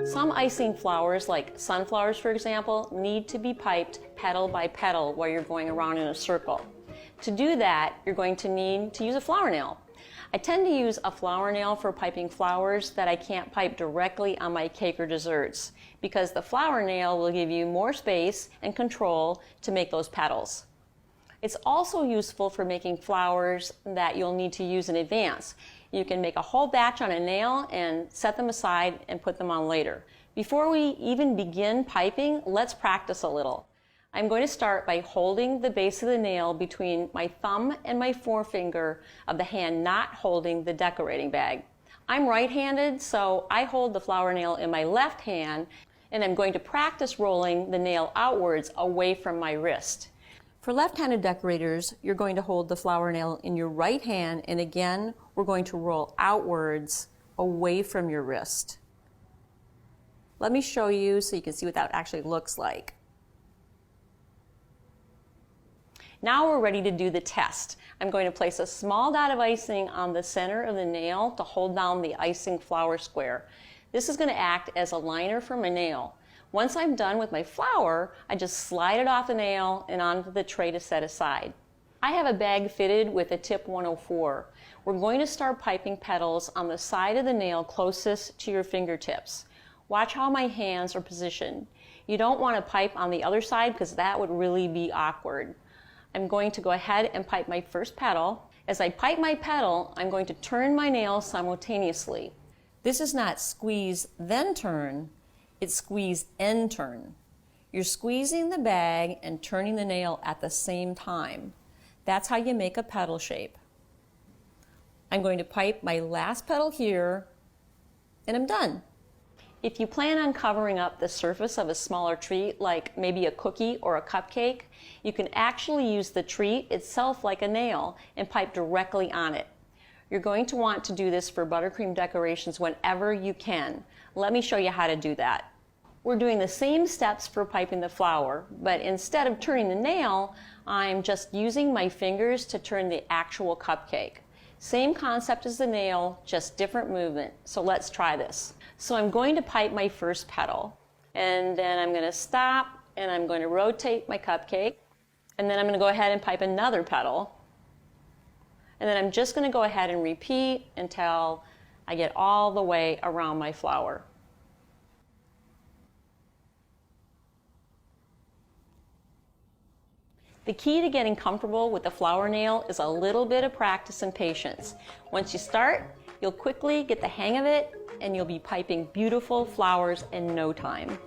Some icing flowers, like sunflowers for example, need to be piped petal by petal while you're going around in a circle. To do that, you're going to need to use a flower nail. I tend to use a flower nail for piping flowers that I can't pipe directly on my cake or desserts, because the flower nail will give you more space and control to make those petals. It's also useful for making flowers that you'll need to use in advance. You can make a whole batch on a nail and set them aside and put them on later. Before we even begin piping, let's practice a little. I'm going to start by holding the base of the nail between my thumb and my forefinger of the hand not holding the decorating bag. I'm right-handed, so I hold the flower nail in my left hand, and I'm going to practice rolling the nail outwards away from my wrist. For left-handed decorators, you're going to hold the flower nail in your right hand, and again, we're going to roll outwards away from your wrist. Let me show you so you can see what that actually looks like. Now we're ready to do the test. I'm going to place a small dot of icing on the center of the nail to hold down the icing flower square. This is going to act as a liner for my nail. Once I'm done with my flower, I just slide it off the nail and onto the tray to set aside. I have a bag fitted with a tip 104. We're going to start piping petals on the side of the nail closest to your fingertips. Watch how my hands are positioned. You don't want to pipe on the other side because that would really be awkward. I'm going to go ahead and pipe my first petal. As I pipe my petal, I'm going to turn my nail simultaneously. This is not squeeze then turn, it's squeeze and turn. You're squeezing the bag and turning the nail at the same time. That's how you make a petal shape. I'm going to pipe my last petal here, and I'm done. If you plan on covering up the surface of a smaller treat, like maybe a cookie or a cupcake, you can actually use the treat itself like a nail and pipe directly on it. You're going to want to do this for buttercream decorations whenever you can. Let me show you how to do that. We're doing the same steps for piping the flower, but instead of turning the nail, I'm just using my fingers to turn the actual cupcake. Same concept as the nail, just different movement. So let's try this. So I'm going to pipe my first petal, and then I'm going to stop, and I'm going to rotate my cupcake, and then I'm going to go ahead and pipe another petal, and then I'm just going to go ahead and repeat until I get all the way around my flower. The key to getting comfortable with the flower nail is a little bit of practice and patience. Once you start, you'll quickly get the hang of it, and you'll be piping beautiful flowers in no time.